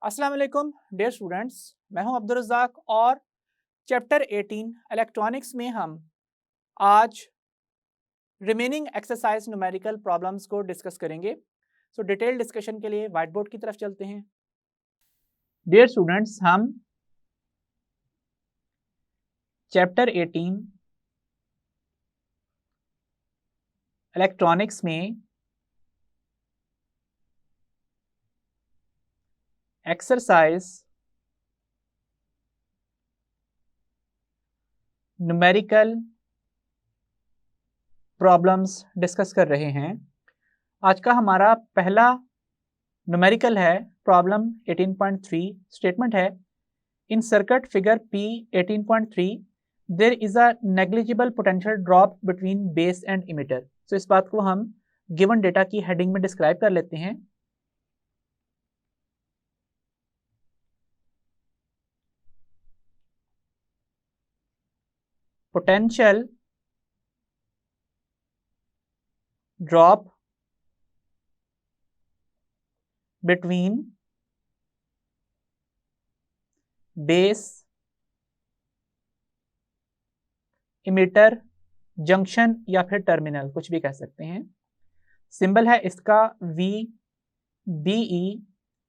अस्सलाम वालेकुम dear students, मैं हूं अब्दुल रज़्ज़ाक और चैप्टर 18 इलेक्ट्रॉनिक्स में हम आज रिमेनिंग एक्सरसाइज न्यूमेरिकल प्रॉब्लम्स को डिस्कस करेंगे। सो डिटेल डिस्कशन के लिए व्हाइट बोर्ड की तरफ चलते हैं। डियर स्टूडेंट्स, हम चैप्टर 18 इलेक्ट्रॉनिक्स में एक्सरसाइज न्यूमेरिकल प्रॉब्लम्स डिस्कस कर रहे हैं। आज का हमारा पहला न्यूमेरिकल है प्रॉब्लम 18.3। स्टेटमेंट है in circuit figure P 18.3 there is a negligible potential drop between base and emitter. So इस बात को हम गिवन डेटा की हेडिंग में डिस्क्राइब कर लेते हैं। Potential drop between base emitter junction या फिर टर्मिनल, कुछ भी कह सकते हैं। सिंबल है इसका VBE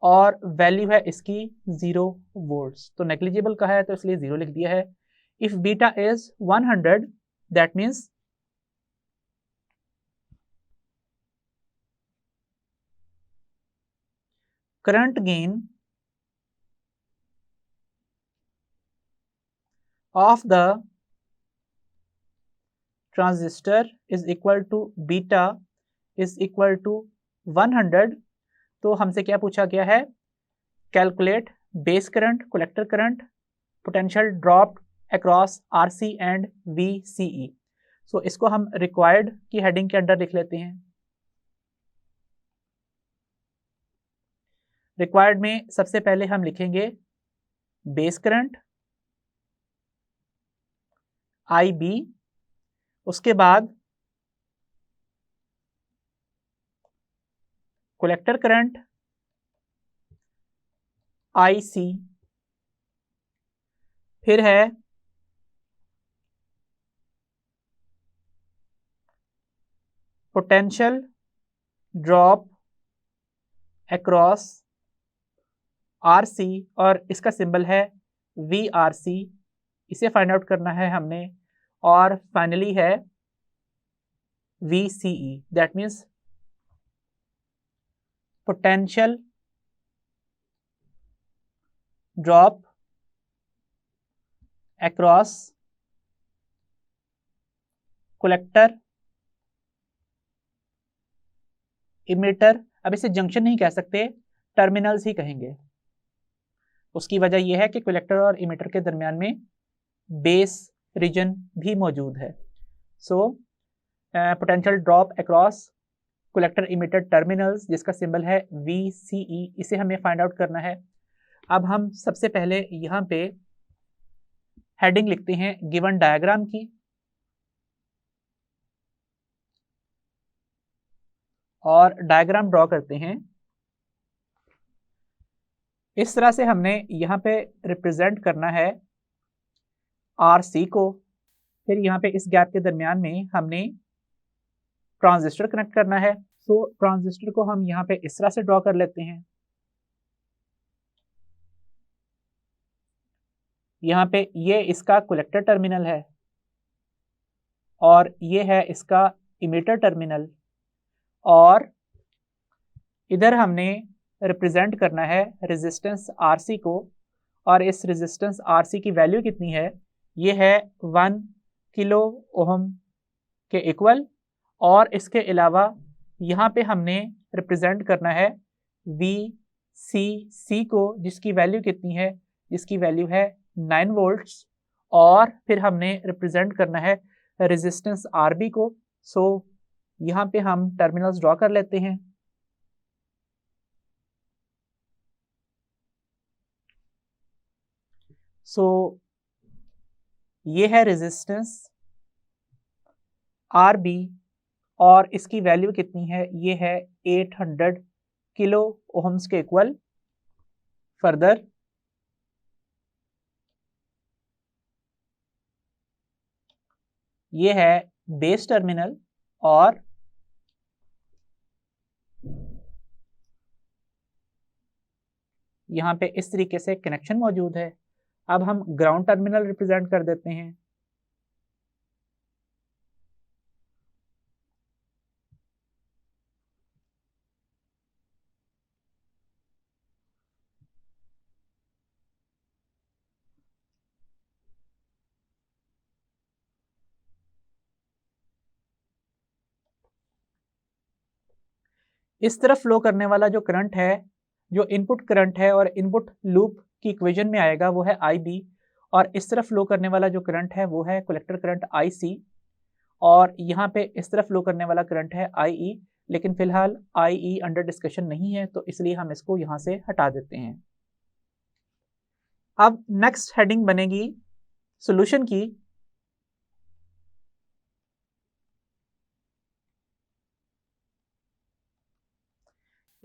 और वैल्यू है इसकी 0 वोल्ट्स। तो नेग्लिजिबल का है तो इसलिए 0 लिख दिया है। If beta is 100 that means current gain of the transistor is equal to beta is equal to 100। तो हमसे क्या पूछा गया है? Calculate base current, collector current, potential drop across RC and VCE। सो इसको हम रिक्वायर्ड की हेडिंग के अंडर लिख लेते हैं। रिक्वायर्ड में सबसे पहले हम लिखेंगे बेस करंट IB, उसके बाद कलेक्टर करंट IC, फिर है पोटेंशियल ड्रॉप अक्रॉस RC और इसका सिंबल है VRC, इसे फाइंड आउट करना है हमने। और फाइनली है VCE, that means potential drop across collector emitter. अब इसे जंक्शन नहीं कह सकते, टर्मिनल्स ही कहेंगे। उसकी वजह यह है कि कलेक्टर और इमिटर के दरमियान में बेस रीजन भी मौजूद है। So potential drop across collector emitter terminals, जिसका सिंबल है VCE, इसे हमें फाइंड आउट करना है। अब हम सबसे पहले यहाँ पे हेडिंग लिखते हैं गिवन डायग्राम की, और डायग्राम ड्रॉ करते हैं। इस तरह से हमने यहाँ पे रिप्रेजेंट करना है RC को। फिर यहाँ पे इस गैप के दरमियान में हमने ट्रांजिस्टर कनेक्ट करना है। सो ट्रांजिस्टर को हम यहाँ पे इस तरह से ड्रॉ कर लेते हैं। यहाँ पे ये इसका कलेक्टर टर्मिनल है और ये है इसका इमिटर टर्मिनल, और इधर हमने रिप्रेजेंट करना है रेजिस्टेंस RC को। और इस रेजिस्टेंस RC की वैल्यू कितनी है? ये है 1 किलो ओहम के इक्वल। और इसके अलावा यहाँ पे हमने रिप्रेजेंट करना है VCC को, जिसकी वैल्यू कितनी है? जिसकी वैल्यू है 9 वोल्ट्स। और फिर हमने रिप्रेजेंट करना है रेजिस्टेंस RB को। सो यहाँ पे हम टर्मिनल्स ड्रॉ कर लेते हैं। सो ये है रेजिस्टेंस RB और इसकी वैल्यू कितनी है? ये है 800 किलो ओहम्स के इक्वल। फर्दर ये है बेस टर्मिनल और यहाँ पे इस तरीके से कनेक्शन मौजूद है। अब हम ग्राउंड टर्मिनल रिप्रेजेंट कर देते हैं। इस तरफ फ्लो करने वाला जो करंट है, जो इनपुट करंट है और इनपुट लूप की इक्वेशन में आएगा वो है IB, और इस तरफ फ्लो करने वाला जो करंट है वो है कलेक्टर करंट IC, और यहाँ पे इस तरफ फ्लो करने वाला करंट है IE, लेकिन फिलहाल IE अंडर डिस्कशन नहीं है तो इसलिए हम इसको यहाँ से हटा देते हैं। अब नेक्स्ट हेडिंग बनेगी सॉल्यूशन की।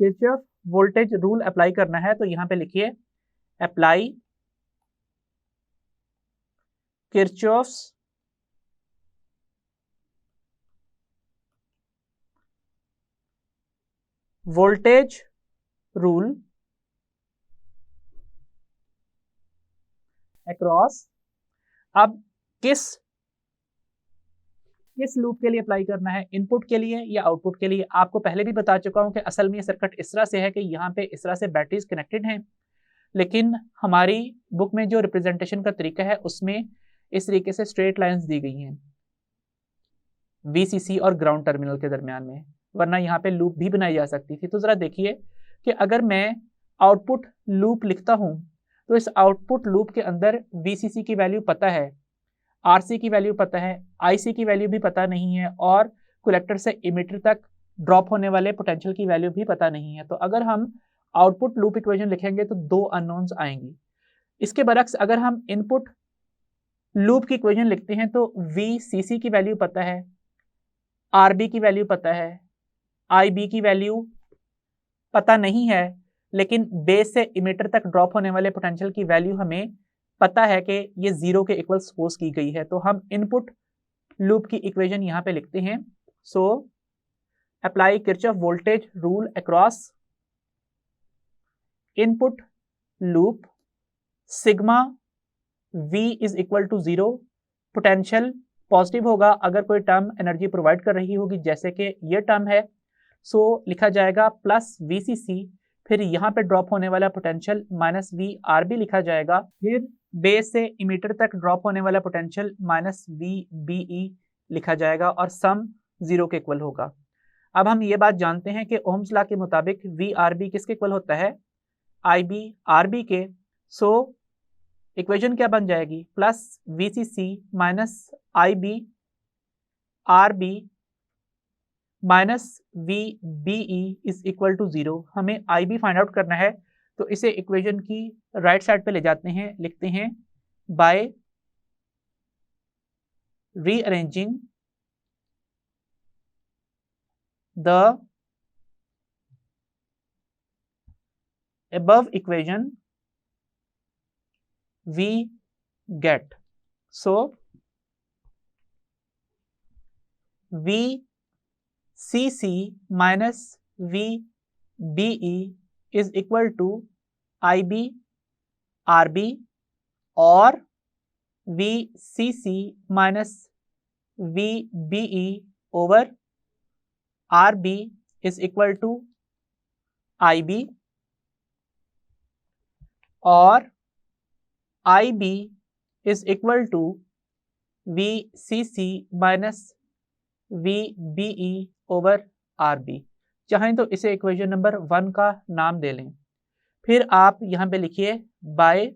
किरचॉफ वोल्टेज रूल अप्लाई करना है, तो यहाँ पे लिखिए apply Kirchhoff's voltage rule across. अब किस लूप के लिए अप्लाई करना है, इनपुट के लिए या आउटपुट के लिए? आपको पहले भी बता चुका हूं कि असल में ये सर्किट इस तरह से है कि यहाँ पे इस तरह से बैटरीज कनेक्टेड हैं, लेकिन हमारी बुक में जो रिप्रेजेंटेशन का तरीका है उसमें इस तरीके से स्ट्रेट लाइंस दी गई हैं VCC और ग्राउंड टर्मिनल के दरमियान में, वरना यहाँ पे लूप भी बनाई जा सकती थी। तो जरा देखिए कि अगर मैं आउटपुट लूप लिखता हूँ तो इस आउटपुट लूप के अंदर VCC की वैल्यू पता है, RC की वैल्यू पता है, IC की वैल्यू भी पता नहीं है, और कलेक्टर से इमिटर तक ड्रॉप होने वाले पोटेंशियल की वैल्यू भी पता नहीं है। तो अगर हम आउटपुट लूप इक्वेशन लिखेंगे तो दो अननोन्स आएंगी। इसके बरक्स अगर हम इनपुट लूप की इक्वेशन लिखते हैं तो VCC की वैल्यू पता है, RB की वैल्यू पता है, IB की वैल्यू पता नहीं है, लेकिन बेस से इमिटर तक ड्रॉप होने वाले पोटेंशियल की वैल्यू हमें पता है कि ये 0 के इक्वल सपोज की गई है। तो हम इनपुट लूप की इक्वेशन यहाँ पे लिखते हैं। So apply Kirchhoff voltage rule across input loop, sigma V is equal to 0, potential positive होगा अगर कोई टर्म एनर्जी प्रोवाइड कर रही होगी, जैसे कि ये टर्म है। सो लिखा जाएगा प्लस VCC, फिर यहाँ पे ड्रॉप होने वाला पोटेंशियल माइनस VRB लिखा जाएगा, फिर बेस से इमीटर तक ड्रॉप होने वाला पोटेंशियल माइनस VBE लिखा जाएगा, और सम 0 के इक्वल होगा। अब हम ये बात जानते हैं कि ओम्स लॉ के मुताबिक VRB किसके इक्वल होता है? IB RB के। सो इक्वेशन क्या बन जाएगी? Plus VCC minus IB RB minus VBE is equal to 0। हमें IB फाइंड आउट करना है, तो इसे इक्वेशन की राइट साइड पे ले जाते हैं, लिखते हैं by rearranging the above equation we get. So VCC minus VBE is equal to IB RB, और VCC minus VBE over RB is equal to IB, और IB is equal to VCC minus VBE over RB। चाहें तो इसे equation number 1 का नाम दे लें। फिर आप यहां पे लिखिए bye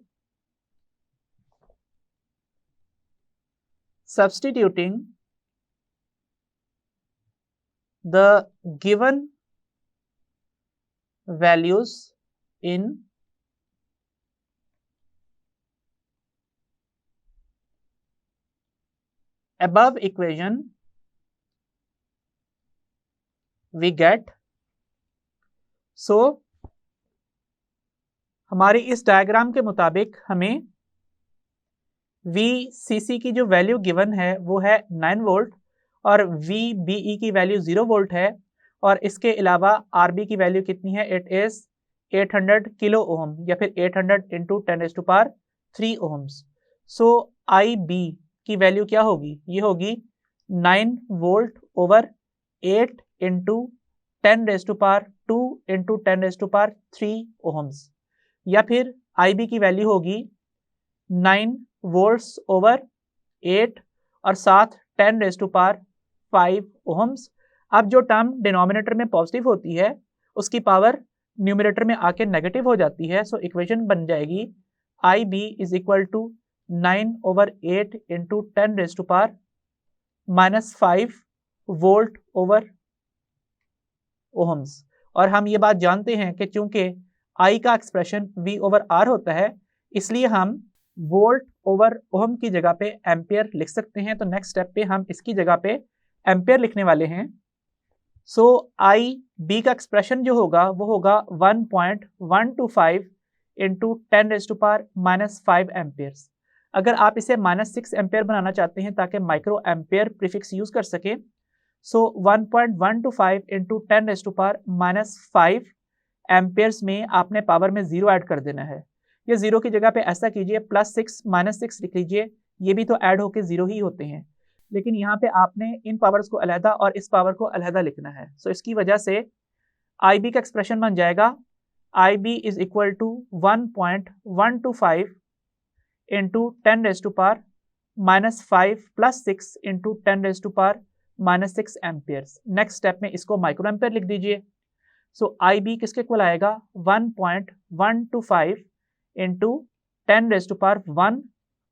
substituting the given values in above equation we get। so हमारी इस डायग्राम के मुताबिक हमें VCC की जो वैल्यू गिवन है वो है 9 वोल्ट और VBE की वैल्यू 0 वोल्ट है और इसके अलावा RB की वैल्यू कितनी है, इट इज 800 किलो ओम या फिर 800 इंटू 10⁻³ ओम्स। सो IB की वैल्यू क्या होगी, ये होगी 9 volt over 8 into 10⁻² into 10⁻³ ohms, या फिर IB की वैल्यू होगी 9 वोल्ट्स ओवर 8 और साथ 10⁻⁵ ओम्स। अब जो टर्म डिनोमिनेटर में पॉजिटिव होती है उसकी पावर न्यूमरेटर में आके नेगेटिव हो जाती है। सो इक्वेशन बन जाएगी IB is equal to 9 over 8 into 10⁻⁵ volt over ohms. और हम ये बात जानते हैं कि चूंकि I का एक्सप्रेशन V ओवर R होता है इसलिए हम वोल्ट ओवर ओम की जगह पे एम्पियर लिख सकते हैं। तो नेक्स्ट स्टेप पे हम इसकी जगह पे एम्पियर लिखने वाले हैं। सो IB का एक्सप्रेशन जो होगा वो होगा 1.125 इंटू 10⁻⁵ एम्पियर्स। अगर आप इसे -6 एम्पियर बनाना चाहते हैं ताकि माइक्रो एम्पियर प्रीफिक्स यूज कर सके, सो 1.125 इंटू 10⁻⁵ एम्पियर्स में आपने पावर में 0 ऐड कर देना है। ये 0 की जगह पे ऐसा कीजिए +6 -6 लिख लीजिए, ये भी तो ऐड होके 0 ही होते हैं, लेकिन यहाँ पे आपने इन पावर्स को अलहदा और इस पावर को अलहदा लिखना है। सो इसकी वजह से IB का एक्सप्रेशन बन जाएगा IB is equal to 1.125 into 10⁻⁵ +6 into 10⁻⁻6 amperes. Next step में इसको माइक्रो एम्पियर लिख दीजिए। सो IB किसके इक्वल आएगा 1.125 इंटू 10⁻⁻1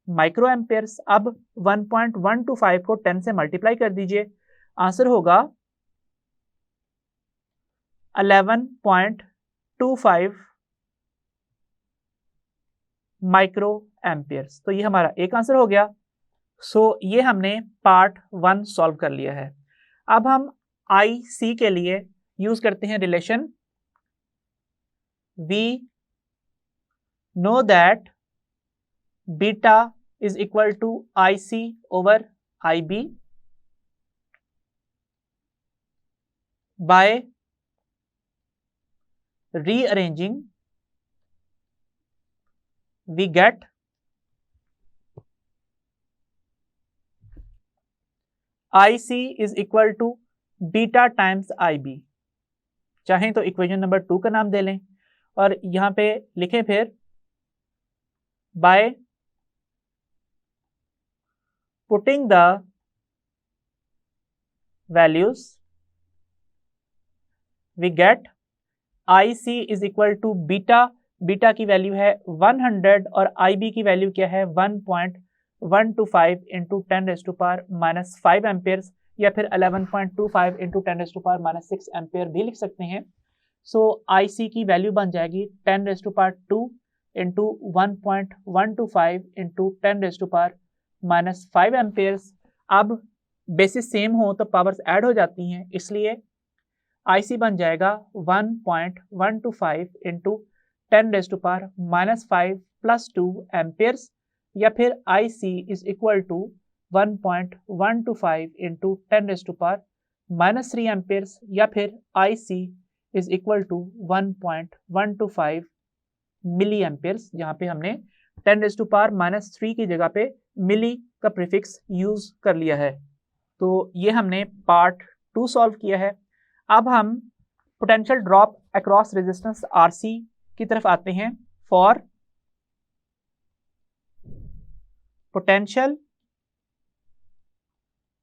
माइक्रो एम्पियर्स। अब 1.125 को 10 से मल्टीप्लाई कर दीजिए, आंसर होगा 11.25 माइक्रो एम्पियर्स। तो ये हमारा एक आंसर हो गया। सो ये हमने पार्ट 1 सॉल्व कर लिया है। अब हम IC के लिए यूज करते हैं relation we know that beta is equal to IC over IB by rearranging we get IC is equal to beta times IB। चाहें तो इक्वेशन नंबर 2 का नाम दे लें और यहां पे लिखें फिर by putting the values we get IC is equal to beta। Beta की वैल्यू है 100 और IB की वैल्यू क्या है 1.125 इंटू 10⁻⁻5 एम्पियर्स या फिर 11.25 इंटू 10⁻⁻6 एम्पियर भी लिख सकते हैं। सो IC की वैल्यू बन जाएगी 10⁻² इंटू 1.125 इंटू 10⁻⁻5 एम्पियर्स। अब बेसिस सेम हो तो पावर्स ऐड हो जाती हैं, इसलिए IC बन जाएगा 1.125 इंटू 10⁻⁻5 + 2 एम्पियर्स या फिर IC is equal to 1.125 into 10⁻⁻3 amperes या फिर IC is equal to 1.125 milli amperes, जहां पे हमने 10⁻⁻3 की जगह पे मिली का प्रीफिक्स यूज कर लिया है। तो ये हमने पार्ट 2 सॉल्व किया है। अब हम potential drop across resistance RC की तरफ आते हैं। For potential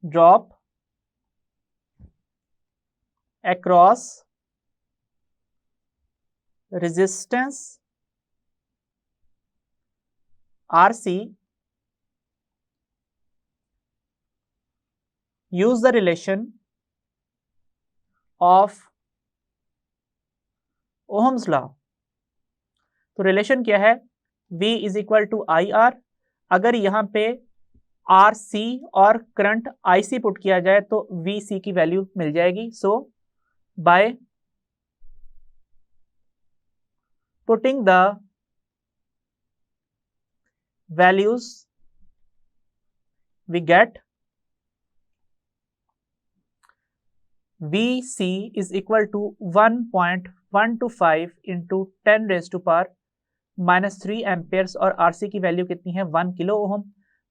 drop across resistance RC, use the relation of Ohm's law। तो रिलेशन क्या है, V is equal to IR। अगर यहां पे RC और करंट IC पुट किया जाए तो VC की वैल्यू मिल जाएगी। So by putting the values we get Vc is equal to 1.125 into 10 raised to power -3 amperes और RC की वैल्यू कितनी है 1 kilo ohm,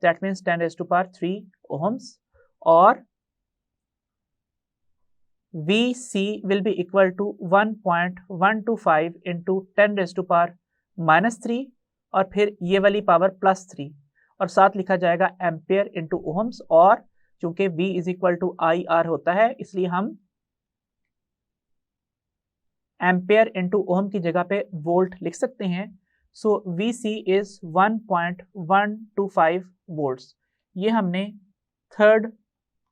that means 10 raised to power 3 ohms, और Vc will be equal to 1.125 into 10 raised to power -3 और फिर ये वाली power +3 और साथ लिखा जाएगा एम्पेयर इंटू ओहम्स, और चूंकि V is equal to IR होता है इसलिए हम एम्पेयर इंटू ओहम की जगह पे वोल्ट लिख सकते हैं। सो Vc इज 1.125 वोल्ट्स। ये हमने थर्ड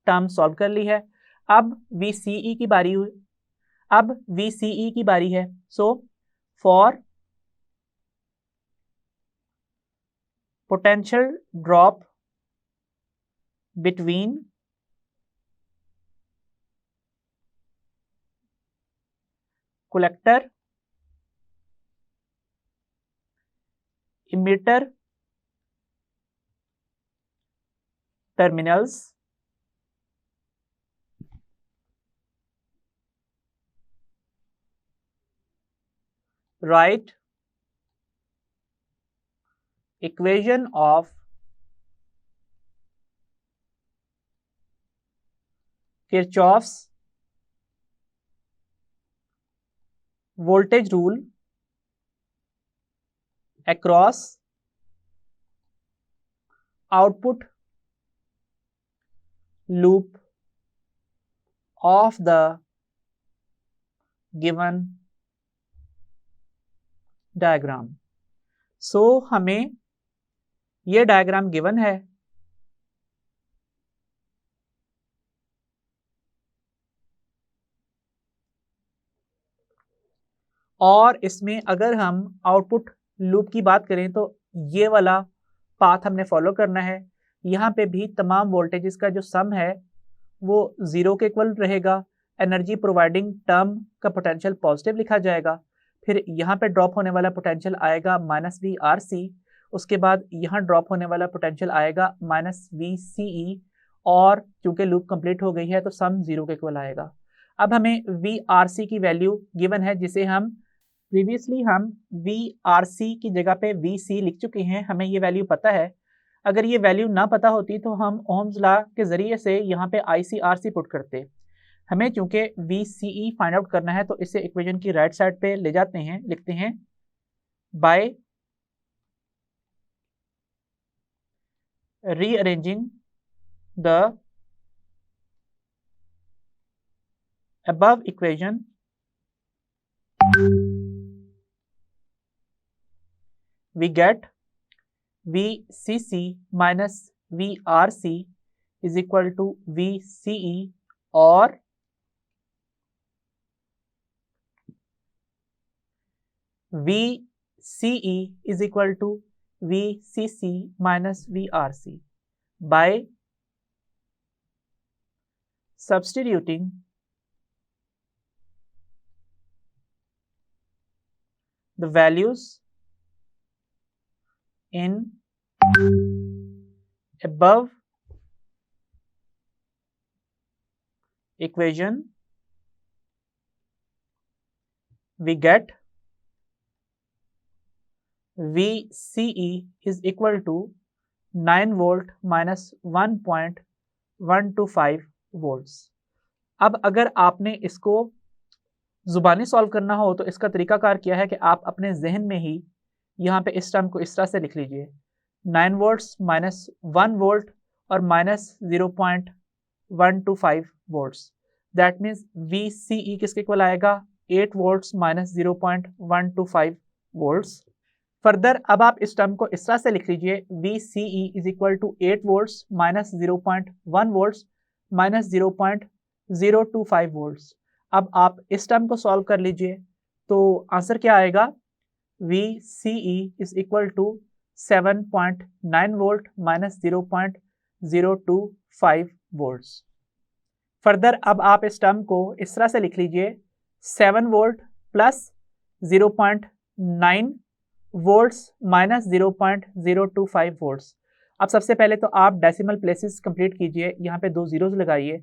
टर्म सॉल्व कर ली है। अब VCE की बारी हुई, अब VCE की बारी है। So for potential drop between collector, emitter terminals, write equation of Kirchhoff's voltage rule across output loop of the given diagram। सो हमें ये डायग्राम गिवन है, और इसमें अगर हम आउटपुट लूप की बात करें तो ये वाला पाथ हमने फॉलो करना है। यहाँ पे भी तमाम वोल्टेजेस का जो सम है वो 0 के इक्वल रहेगा। एनर्जी प्रोवाइडिंग टर्म का पोटेंशियल पॉजिटिव लिखा जाएगा, फिर यहाँ पे ड्रॉप होने वाला पोटेंशियल आएगा -VRC, उसके बाद यहाँ ड्रॉप होने वाला पोटेंशियल आएगा -VCE, और क्योंकि लूप कंप्लीट हो गई है तो सम 0 के इक्वल आएगा। अब हमें VRC की वैल्यू गिवन है, जिसे हम प्रीवियसली हम VRC की जगह पे VC लिख चुके हैं, हमें ये वैल्यू पता है। अगर ये वैल्यू ना पता होती तो हम ओम्स लॉ के जरिए से यहाँ पे ICRC पुट करते। हमें चूंकि VCE फाइंड आउट करना है तो इसे इक्वेशन की राइट साइड पे ले जाते हैं, लिखते हैं bye rearranging the above equation we get VCC minus VRC is equal to VCE, और VCE is equal to VCC minus VRC by substituting the values in above equation we get VCE is equal to 9 volt minus 1.125 volts। अब अगर आपने इसको जुबानी solve करना हो तो इसका तरीकाकार क्या है कि आप अपने जहन में ही यहाँ पे इस टर्म को इस तरह से लिख लीजिए, 9 वोल्ट्स माइनस 1 वोल्ट और minus 0.125 volts, that means VCE किसके इक्वल आएगा 8 वोल्ट्स माइनस 0.125 वोल्ट्स। फर्दर अब आप इस टर्म को इस तरह से लिख लीजिए, VCE is equal to 8 volts minus 0.1 volts minus 0.025 volts. अब आप इस टर्म को सॉल्व कर लीजिए तो आंसर क्या आएगा, VCE is equal to 7.9 volt minus 0.025 volts. Further अब आप इस टर्म को इस तरह से लिख लीजिए, 7 volt plus 0.9 volts minus 0.025 volts. अब सबसे पहले तो आप डेसिमल प्लेसेस कंप्लीट कीजिए, यहाँ पे 2 जीरोस लगाइए।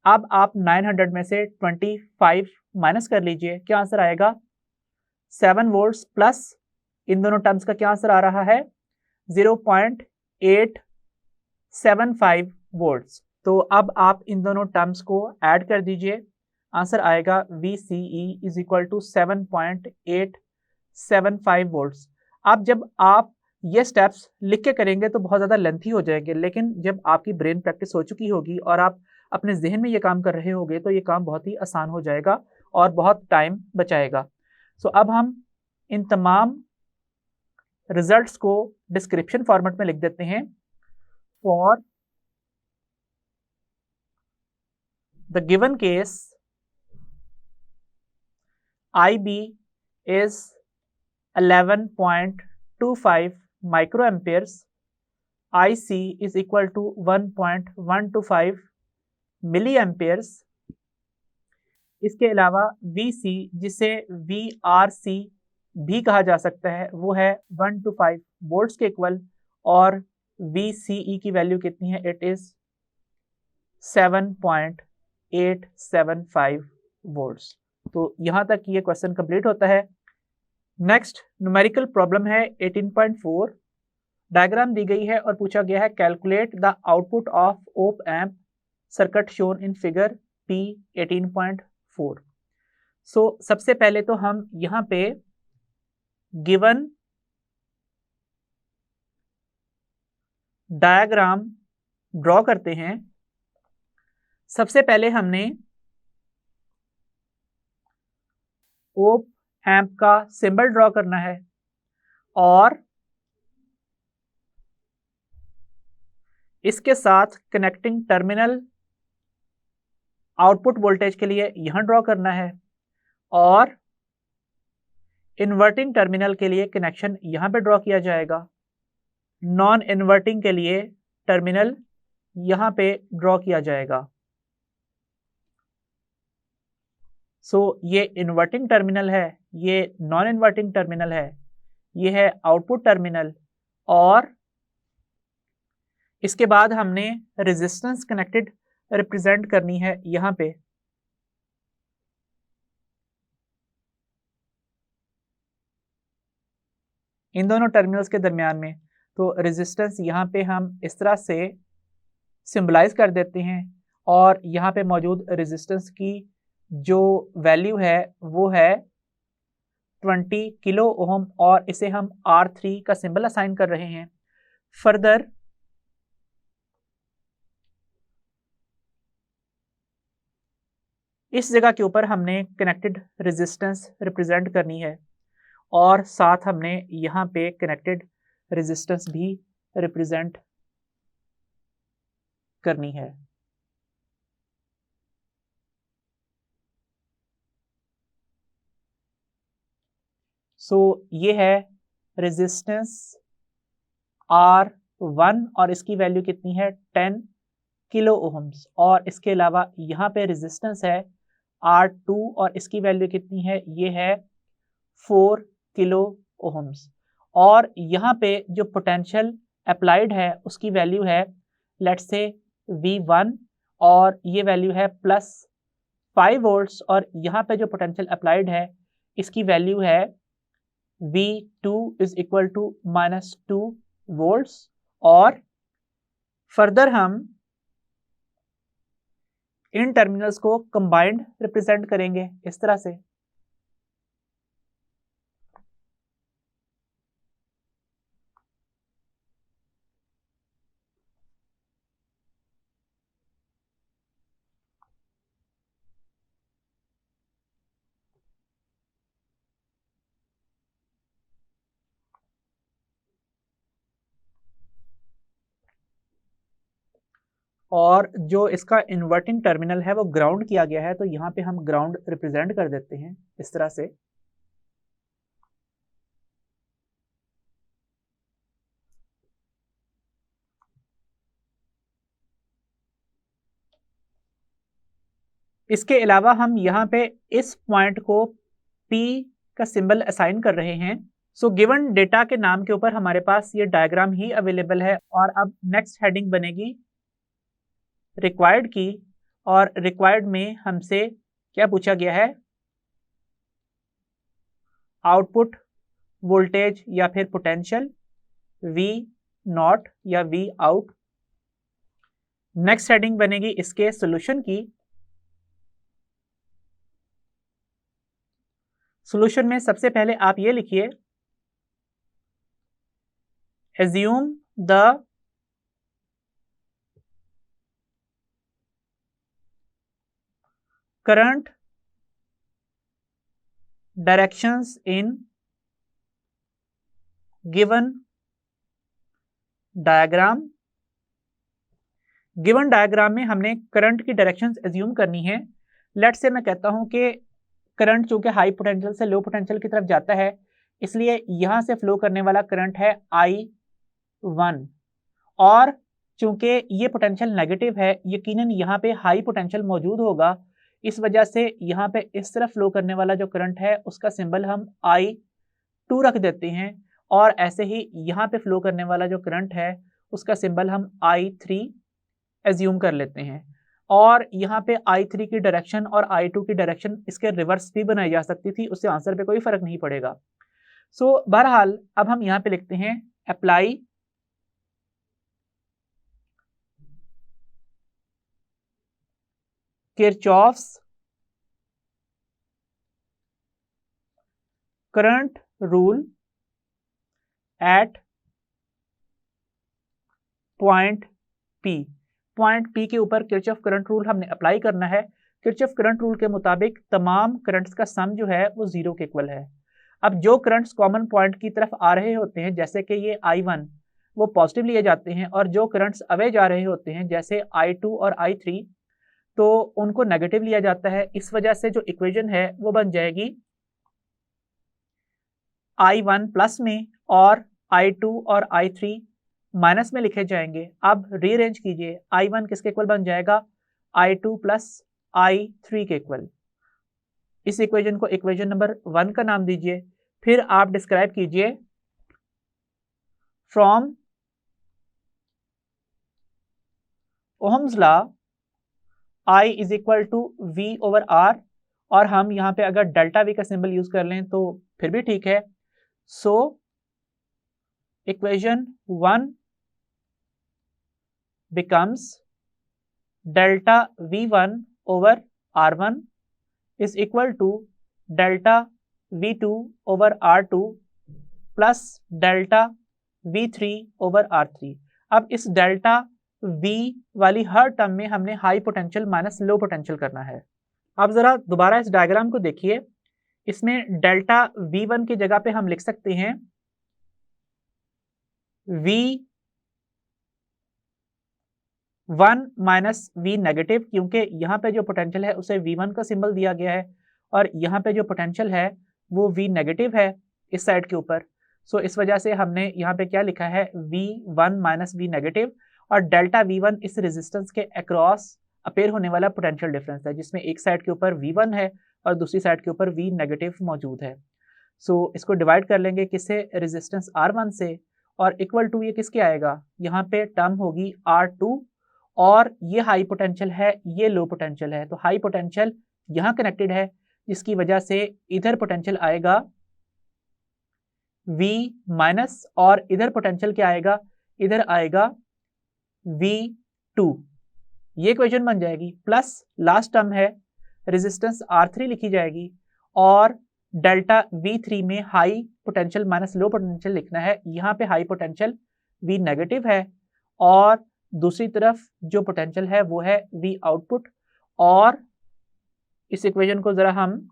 अब आप 900 में से 25 माइनस कर लीजिए, क्या आंसर आएगा 7 वोल्ट्स प्लस इन दोनों टर्म्स का क्या आंसर आ रहा है 0.875 वोल्ट्स। तो अब आप इन दोनों टर्म्स को ऐड कर दीजिए, आंसर आएगा VCE is equal to 7.875 volts. अब जब आप ये स्टेप्स लिख के करेंगे तो बहुत ज़्यादा लेंथी हो जाएंगे, लेकिन जब आपकी ब्रेन प्रैक्टिस हो चुकी होगी और आप अपने जहन में ये काम कर रहे होंगे तो ये काम बहुत ही आसान हो जाएगा और बहुत टाइम बचाएगा। सो अब हम इन तमाम रिजल्ट्स को डिस्क्रिप्शन फॉर्मेट में लिख देते हैं। For the given case IB is 11.25 microamperes, IC is equal to 1.125 milliamperes। इसके अलावा VC जिसे VRC भी कहा जा सकता है वो है 1 to 5 वोल्ट्स के इक्वल, और VCE की वैल्यू कितनी है, इट इज 7.875 वोल्ट्स। तो यहां तक ये क्वेश्चन कंप्लीट होता है। नेक्स्ट न्यूमेरिकल प्रॉब्लम है 18.4। डायग्राम दी गई है और पूछा गया है calculate the output of op amp circuit shown in figure P 18.4। सो सबसे पहले तो हम यहां पे गिवन डायग्राम ड्रॉ करते हैं। सबसे पहले हमने ओप एम्प का सिंबल ड्रॉ करना है और इसके साथ कनेक्टिंग टर्मिनल आउटपुट वोल्टेज के लिए यहां ड्रॉ करना है और इन्वर्टिंग टर्मिनल के लिए कनेक्शन यहां पे ड्रॉ किया जाएगा। नॉन इन्वर्टिंग के लिए टर्मिनल यहां पे ड्रॉ किया जाएगा। सो ये इन्वर्टिंग टर्मिनल है, ये नॉन इन्वर्टिंग टर्मिनल है, ये है आउटपुट टर्मिनल, और इसके बाद हमने रेजिस्टेंस कनेक्टेड रिप्रेजेंट करनी है यहां पे। इन दोनों टर्मिनल्स के दरमियान में तो रेजिस्टेंस यहाँ पे हम इस तरह से सिंबलाइज कर देते हैं और यहाँ पे मौजूद रेजिस्टेंस की जो वैल्यू है वो है 20 किलो ओम और इसे हम R3 का सिंबल असाइन कर रहे हैं। फर्दर इस जगह के ऊपर हमने कनेक्टेड रेजिस्टेंस रिप्रेजेंट करनी है और साथ हमने यहाँ पे कनेक्टेड रेजिस्टेंस भी रिप्रेजेंट करनी है। सो ये है रेजिस्टेंस R1 और इसकी वैल्यू कितनी है 10 किलो ओहम्स, और इसके अलावा यहाँ पे रेजिस्टेंस है R2 और इसकी वैल्यू कितनी है, ये है 4 किलो ओहम्स, और यहाँ पे जो पोटेंशियल अप्लाइड है उसकी वैल्यू है लेट्स से V1 और ये वैल्यू है +5 वोल्ट्स, और यहाँ पे जो पोटेंशियल अप्लाइड है इसकी वैल्यू है V2 is equal to -2 volts. और फर्दर हम इन टर्मिनल्स को कंबाइंड रिप्रेजेंट करेंगे इस तरह से। और जो इसका इन्वर्टिंग टर्मिनल है वो ग्राउंड किया गया है, तो यहाँ पे हम ग्राउंड रिप्रेजेंट कर देते हैं इस तरह से। इसके अलावा हम यहाँ पे इस पॉइंट को P का सिंबल असाइन कर रहे हैं। सो गिवन डेटा के नाम के ऊपर हमारे पास ये डायग्राम ही अवेलेबल है। और अब नेक्स्ट हेडिंग बनेगी रिक्वायर्ड की, और रिक्वायर्ड में हमसे क्या पूछा गया है, आउटपुट वोल्टेज या फिर पोटेंशियल V नॉट या V आउट। नेक्स्ट हेडिंग बनेगी इसके सॉल्यूशन की। सॉल्यूशन में सबसे पहले आप ये लिखिए, assume the current directions in given diagram। Given diagram में हमने करंट की डायरेक्शंस एज्यूम करनी है। लेट से मैं कहता हूं कि करंट चूंकि हाई पोटेंशियल से लो पोटेंशियल की तरफ जाता है, इसलिए यहां से फ्लो करने वाला करंट है I1, और चूंकि ये पोटेंशियल नेगेटिव है, यकीनन यहाँ पे हाई पोटेंशियल मौजूद होगा, इस वजह से यहाँ पे इस तरफ फ्लो करने वाला जो करंट है उसका सिंबल हम I2 रख देते हैं, और ऐसे ही यहाँ पे फ्लो करने वाला जो करंट है उसका सिंबल हम I3 एज्यूम कर लेते हैं। और यहाँ पे I3 की डायरेक्शन और I2 की डायरेक्शन इसके रिवर्स भी बनाई जा सकती थी, उससे आंसर पे कोई फर्क नहीं पड़ेगा। सो बहरहाल अब हम यहाँ पे लिखते हैं apply Kirchhoff's current rule at point P। Point P के ऊपर किरचॉफ करंट रूल हमने अप्लाई करना है। किरचॉफ करंट रूल के मुताबिक तमाम करंट्स का सम जो है वो 0 के इक्वल है। अब जो करंट्स कॉमन पॉइंट की तरफ आ रहे होते हैं, जैसे कि ये I1, वो पॉजिटिव लिए जाते हैं, और जो करंट्स अवे जा रहे होते हैं जैसे I2 और I3, तो उनको नेगेटिव लिया जाता है। इस वजह से जो इक्वेशन है वो बन जाएगी I1 प्लस में और I2 और I3 माइनस में लिखे जाएंगे। अब रीअरेंज कीजिए, I1 किसके इक्वल बन जाएगा, I2 प्लस I3 के इक्वल। इस इक्वेशन को इक्वेशन नंबर 1 का नाम दीजिए। फिर आप डिस्क्राइब कीजिए from Ohm's law I is equal to V over R, और हम यहाँ पे अगर डेल्टा V का सिंबल यूज कर लें तो फिर भी ठीक है। So equation 1 becomes delta V1 over R1 is equal to delta V2 over R2 plus delta V3 over R3। अब इस डेल्टा V वाली हर टर्म में हमने high potential minus low potential करना है। अब जरा दोबारा इस डायग्राम को देखिए, इसमें डेल्टा V1 की जगह पे हम लिख सकते हैं V1 माइनस V नेगेटिव, क्योंकि यहाँ पे जो पोटेंशियल है उसे V1 का सिंबल दिया गया है, और यहाँ पे जो पोटेंशियल है वो V नेगेटिव है इस साइड के ऊपर। सो इस वजह से हमने यहाँ पे क्या लिखा है, V1 माइनस V नेगेटिव, और डेल्टा V1 इस रेजिस्टेंस के अक्रॉस अपेयर होने वाला पोटेंशियल डिफरेंस है, जिसमें एक साइड के ऊपर V1 है और दूसरी साइड के ऊपर V नेगेटिव मौजूद है। सो इसको डिवाइड कर लेंगे किससे, रेजिस्टेंस R1 से, और इक्वल टू ये किसके आएगा, यहाँ पे टर्म होगी R2, और ये हाई पोटेंशियल है, ये लो पोटेंशियल है, तो हाई पोटेंशियल यहाँ कनेक्टेड है, जिसकी वजह से इधर पोटेंशियल आएगा V माइनस, और इधर पोटेंशियल क्या आएगा, इधर आएगा V2। ये इक्वेशन बन जाएगी। प्लस लास्ट टर्म है रेजिस्टेंस R3 लिखी जाएगी, और डेल्टा V3 में high potential minus low potential लिखना है। यहाँ पे हाई पोटेंशियल V नेगेटिव है, और दूसरी तरफ जो पोटेंशियल है वो है V आउटपुट। और इस इक्वेशन को जरा हम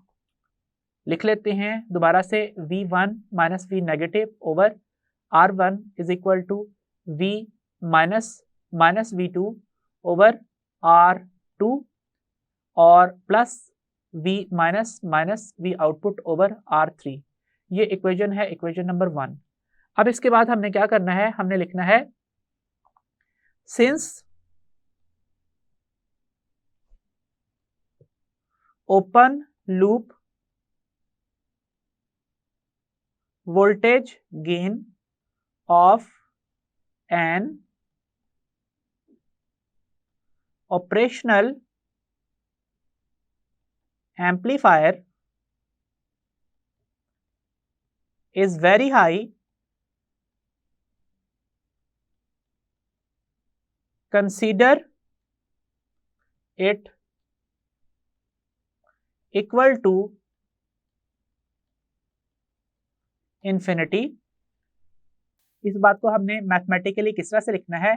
लिख लेते हैं दोबारा से, V1 minus V negative over R1 is equal to V minus minus V2 over R2, और plus V minus minus V output over R3। ये इक्वेशन है इक्वेशन नंबर 1। अब इसके बाद हमने क्या करना है, हमने लिखना है since open loop voltage gain of an operational amplifier is very high, consider it equal to infinity। इस बात को हमने मैथमेटिकली किस तरह से लिखना है,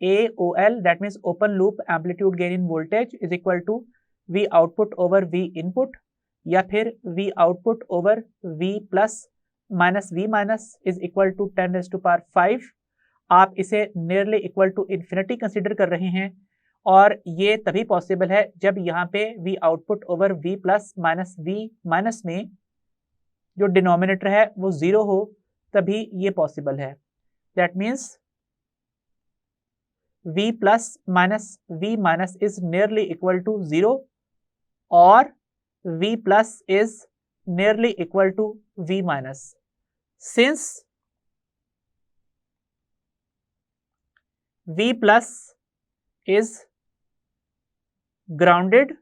AOL that means open loop amplitude gain in voltage is equal to V output over V input, या फिर V output over V plus minus V minus is equal to 10⁵. आप इसे nearly equal to infinity consider कर रहे हैं, और ये तभी पॉसिबल है जब यहाँ पे V output over V plus minus V minus में जो डिनोमिनेटर है वो 0 हो, तभी ये पॉसिबल है। That means V plus minus V minus is nearly equal to 0 और V plus is nearly equal to V minus. Since V plus is grounded,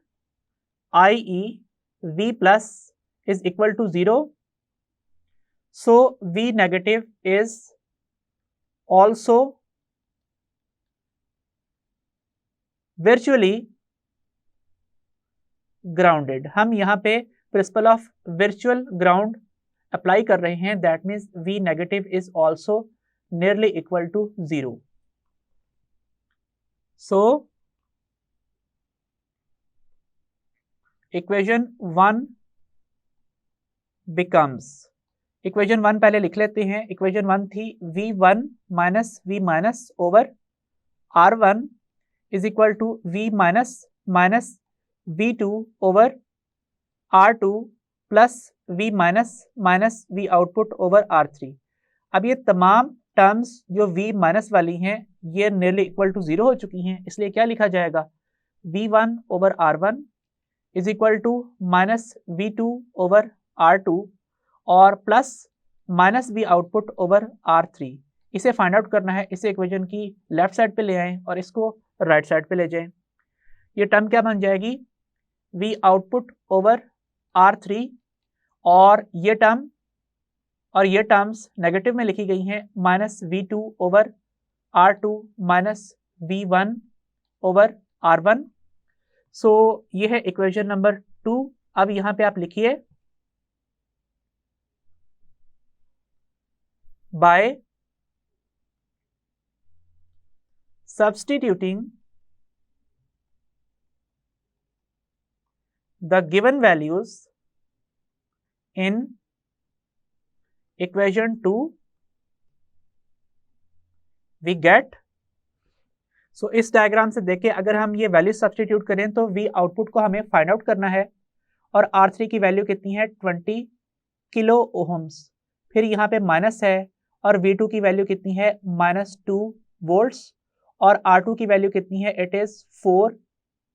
i.e. V plus is equal to 0, so V negative is also virtually grounded। हम यहाँ पे principle of virtual ground apply कर रहे हैं, that means V negative is also nearly equal to 0। So equation 1 becomes, equation 1 पहले लिख लेते हैं। equation 1 थी V1 minus V minus over R1 is equal to V minus minus V2 over R2 plus V minus minus V output over R3। अब ये तमाम terms जो V minus वाली हैं ये नियरली इक्वल टू 0 हो चुकी हैं, इसलिए क्या लिखा जाएगा, V1 over R1 is equal to minus V2 over R2 और plus minus V output over R3। इसे फाइंड आउट करना है, इसे इक्वेशन की लेफ्ट साइड पे ले आएं और इसको राइट साइड पे ले जाएं। ये टर्म क्या बन जाएगी, V आउटपुट ओवर R3 और ये टर्म्स नेगेटिव में लिखी गई हैं, minus V2 over R2 minus V1 over R1। सो ये है इक्वेशन नंबर 2। अब यहां पे आप लिखिए, by substituting the given values in equation 2 we get. So इस डायग्राम से देखिए, अगर हम ये वैल्यू सब्स्टिट्यूट करें तो V आउटपुट को हमें फाइंड आउट करना है, और R3 की वैल्यू कितनी है, 20 किलो ओहम्स। फिर यहाँ पे माइनस है, और V2 की वैल्यू कितनी है, -2 वोल्ट्स, और R2 की वैल्यू कितनी है, इट इज 4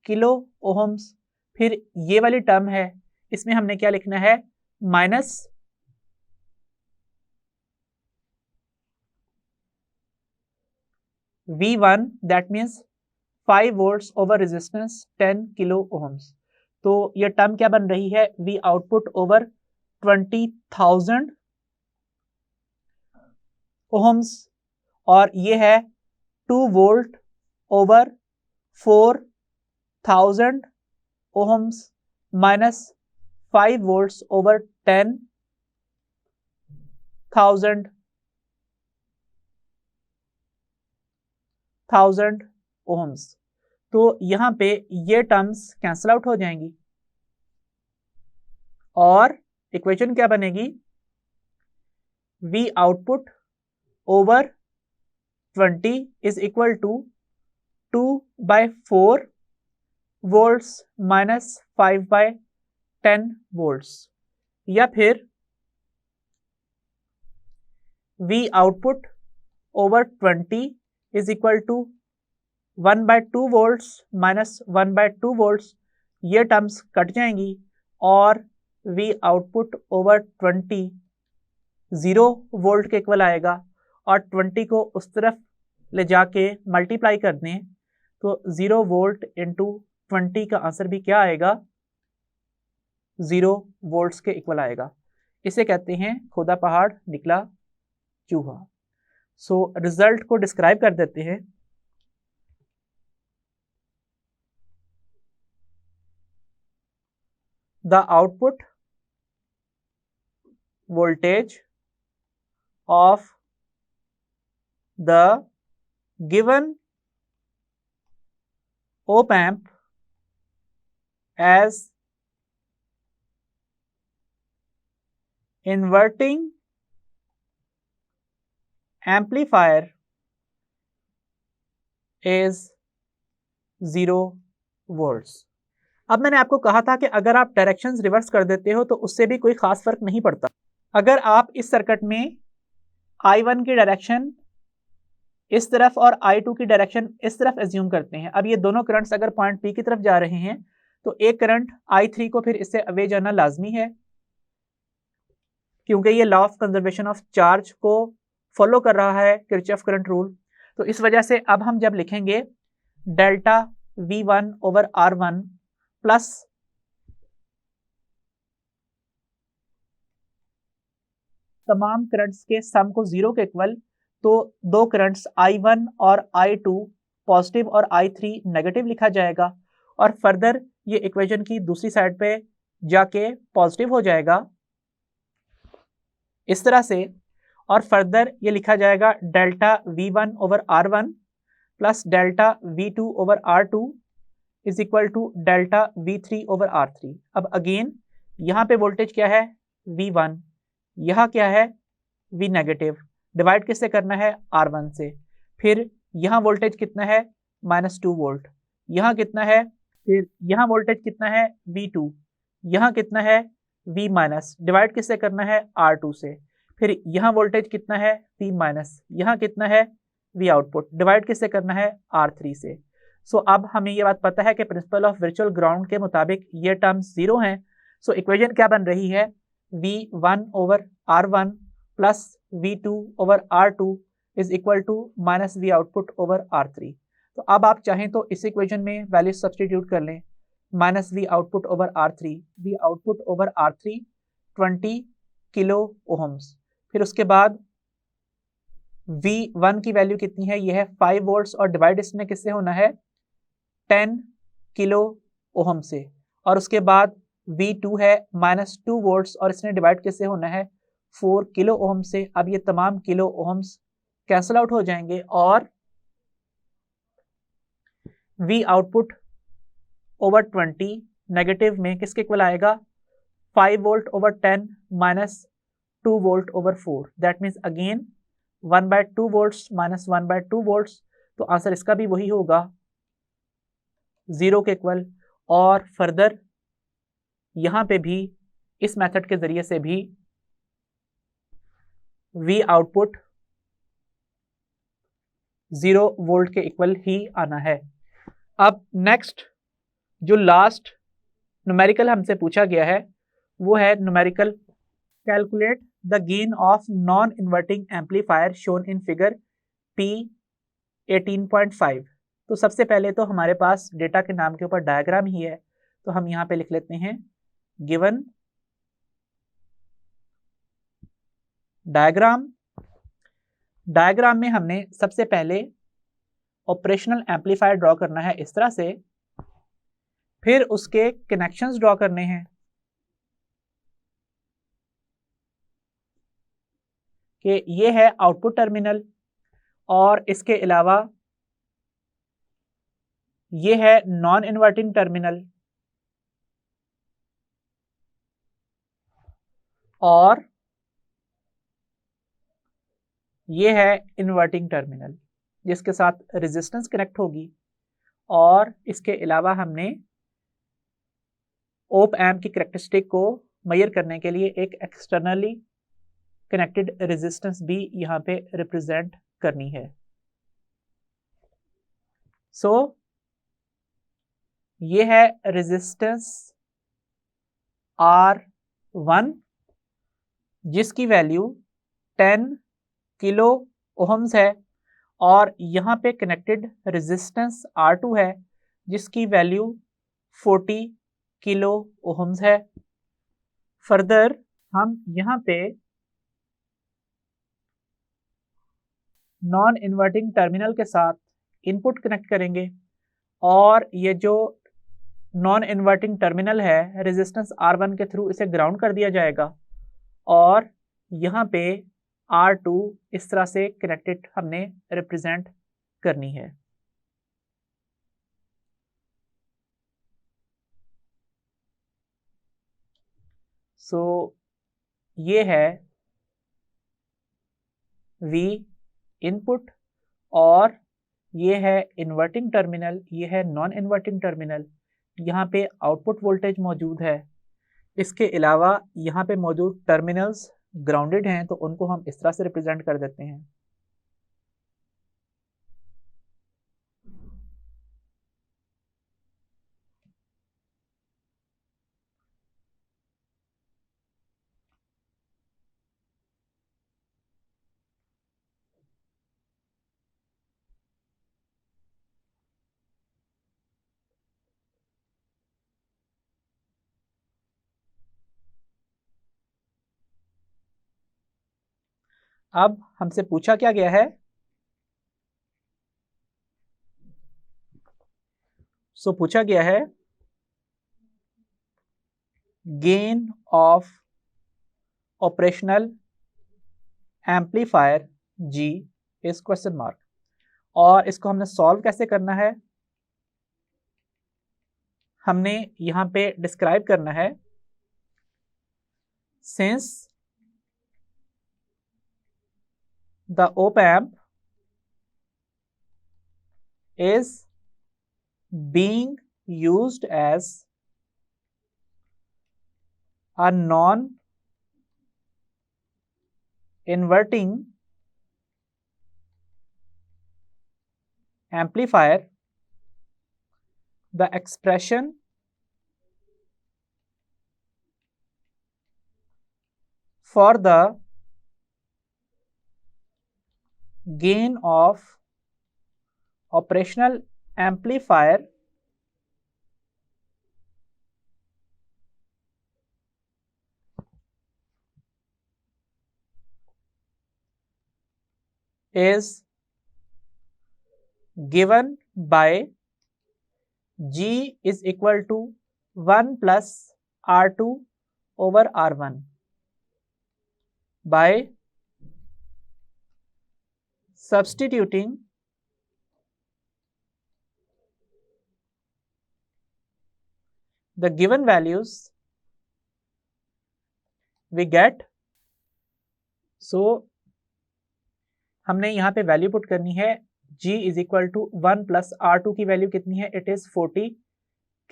किलो ओहम्स। फिर ये वाली टर्म है, इसमें हमने क्या लिखना है, minus V1 that means 5 volts over resistance 10 kilo ohms. तो ये टर्म क्या बन रही है, V आउटपुट ओवर 20,000 ओहम्स, और ये है 2 volt over 4,000 ohms minus 5 volts over 10,000 ohms. तो यहां पे ये टर्म्स कैंसल आउट हो जाएंगी, और इक्वेशन क्या बनेगी, V output over 20 is equal to 2/4 volts minus 5/10 volts, या फिर V output over 20 is equal to 1/2 volts minus 1/2 volts. ये टर्म्स कट जाएंगी, और V आउटपुट ओवर 20 0 वोल्ट के इक्वल आएगा और 20 को उस तरफ ले जाके मल्टीप्लाई कर दें तो 0 वोल्ट इंटू 20 का आंसर भी क्या आएगा, 0 वोल्ट्स के इक्वल आएगा। इसे कहते हैं खुदा पहाड़ निकला चूहा। सो रिजल्ट को डिस्क्राइब कर देते हैं। The output voltage of the given op amp as inverting amplifier is 0 volts। अब मैंने आपको कहा था कि अगर आप डायरेक्शंस रिवर्स कर देते हो तो उससे भी कोई खास फर्क नहीं पड़ता। अगर आप इस सर्किट में I1 की डायरेक्शन इस तरफ और I2 की डायरेक्शन इस तरफ एज्यूम करते हैं, अब ये दोनों करंट्स अगर पॉइंट P की तरफ जा रहे हैं तो एक करंट I3 को फिर इससे अवे जाना लाजमी है, क्योंकि ये law of conservation of charge को फॉलो कर रहा है, किरचॉफ करंट रूल। तो इस वजह से अब हम जब लिखेंगे delta V1 over R1 plus तमाम करंट्स के सम को 0 के इक्वल, तो दो करंट्स I1 और I2 पॉजिटिव और I3 नेगेटिव लिखा जाएगा और फर्दर ये इक्वेशन की दूसरी साइड पे जाके पॉजिटिव हो जाएगा इस तरह से, और फर्दर ये लिखा जाएगा delta V1 over R1 plus delta V2 over R2 is equal to delta V3 over R3। अब अगेन यहाँ पे वोल्टेज क्या है, V1, यहाँ क्या है, V नेगेटिव, डिवाइड किससे करना है, R1 से। फिर यहाँ वोल्टेज कितना है, -2 वोल्ट, यहाँ कितना है, फिर यहाँ वोल्टेज कितना है, V2, यहाँ कितना है, V माइनस, डिवाइड किससे करना है, R2 से। फिर यहाँ वोल्टेज कितना है, V माइनस, यहाँ कितना है, V आउटपुट, डिवाइड किससे करना है, R3 से। सो अब हमें ये बात पता है कि प्रिंसिपल ऑफ वर्चुअल ग्राउंड के मुताबिक ये टर्म्स 0 हैं। सो इक्वेशन क्या बन रही है, V1 over R1 plus V2 over R2 is equal to minus V output over R3। तो अब आप चाहें तो इस इक्वेशन में वैल्यू सब्सटीट्यूट कर लें, minus V output over R3, V output over R3 20 kilo ohms. फिर उसके बाद V1 की वैल्यू कितनी है, ये है 5 वोल्ट्स और डिवाइड इसमें किससे होना है, 10 किलो ओहम से। और उसके बाद V2 है -2 वोल्ट्स और इसने डिवाइड किससे होना है, 4 किलो ओहम से। अब ये तमाम किलो ओहम्स कैंसिल आउट हो जाएंगे और V आउटपुट ओवर 20 नेगेटिव में किसके इक्वल आएगा, 5 volt over 10 minus 2 volt over 4, that means again 1/2 volts minus 1/2 volts. तो आंसर इसका भी वही होगा, 0 के इक्वल। और फर्दर यहां पे भी इस मेथड के जरिए से भी V आउटपुट 0 वोल्ट के इक्वल ही आना है। अब नेक्स्ट जो लास्ट न्यूमेरिकल हमसे पूछा गया है वो है numerical calculate the gain of non inverting amplifier shown in figure P18.5। तो सबसे पहले तो हमारे पास डेटा के नाम के ऊपर डायग्राम ही है, तो हम यहाँ पे लिख लेते हैं गिवन डायग्राम। डायग्राम में हमने सबसे पहले ऑपरेशनल एम्पलीफायर ड्रॉ करना है इस तरह से, फिर उसके कनेक्शंस ड्रॉ करने हैं कि ये है आउटपुट टर्मिनल और इसके अलावा ये है नॉन इन्वर्टिंग टर्मिनल और ये है इन्वर्टिंग टर्मिनल जिसके साथ रेजिस्टेंस कनेक्ट होगी। और इसके अलावा हमने ओप एम्प की कैरेक्टरिस्टिक को मेजर करने के लिए एक एक्सटर्नली कनेक्टेड रेजिस्टेंस भी यहाँ पे रिप्रेजेंट करनी है। सो ये है रेजिस्टेंस R1 जिसकी वैल्यू 10 किलो ओहम्स है और यहाँ पे कनेक्टेड रेजिस्टेंस R2 है जिसकी वैल्यू 40 किलो ओहम्स है। फर्दर हम यहाँ पे नॉन इन्वर्टिंग टर्मिनल के साथ इनपुट कनेक्ट करेंगे और ये जो नॉन इन्वर्टिंग टर्मिनल है रेजिस्टेंस R1 के थ्रू इसे ग्राउंड कर दिया जाएगा और यहाँ पे R2 इस तरह से कनेक्टेड हमने रिप्रेजेंट करनी है। सो ये है V इनपुट और ये है इन्वर्टिंग टर्मिनल, ये है नॉन इन्वर्टिंग टर्मिनल। यहाँ पे आउटपुट वोल्टेज मौजूद है। इसके अलावा यहाँ पे मौजूद टर्मिनल्स ग्राउंडेड हैं तो उनको हम इस तरह से रिप्रेजेंट कर देते हैं। अब हमसे पूछा क्या गया है, पूछा गया है gain of operational amplifier G is question mark, और इसको हमने सॉल्व कैसे करना है, हमने यहां पे डिस्क्राइब करना है since the op-amp is being used as a non-inverting amplifier, the expression for the gain of operational amplifier is given by G is equal to 1 plus R2 over R1 by substituting the given values we get। हमने यहाँ पे value put करनी है G is equal to 1 plus R2 की value कितनी है, it is 40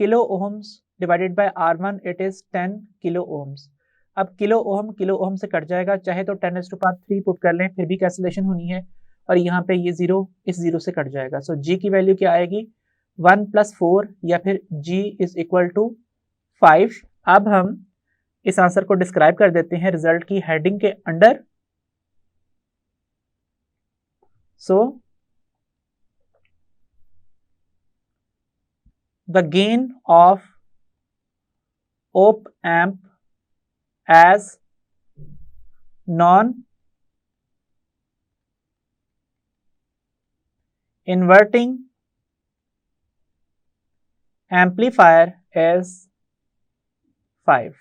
kilo ohms divided by R1 it is 10 kilo ohms. अब kilo ohm से कट जाएगा, चाहे तो 10⁻³ पुट कर लें फिर भी कैंसिलेशन होनी है और यहाँ पे ये 0 इस 0 से कट जाएगा। सो G की वैल्यू क्या आएगी 1 + 4 या फिर G इज इक्वल टू 5। अब हम इस आंसर को डिस्क्राइब कर देते हैं रिजल्ट की हेडिंग के under. the gain of op-amp as non-inverting amplifier is 5।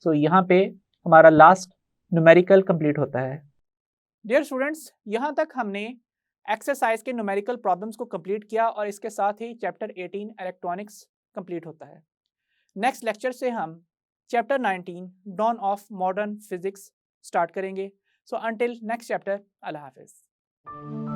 सो यहाँ पे हमारा लास्ट न्यूमेरिकल कंप्लीट होता है। डियर स्टूडेंट्स, यहाँ तक हमने एक्सरसाइज के न्यूमेरिकल प्रॉब्लम्स को कंप्लीट किया और इसके साथ ही चैप्टर 18 इलेक्ट्रॉनिक्स कंप्लीट होता है। नेक्स्ट लेक्चर से हम chapter 19 dawn of modern physics start करेंगे। सो अंटिल नेक्स्ट चैप्टर, अल्लाह हाफिज़।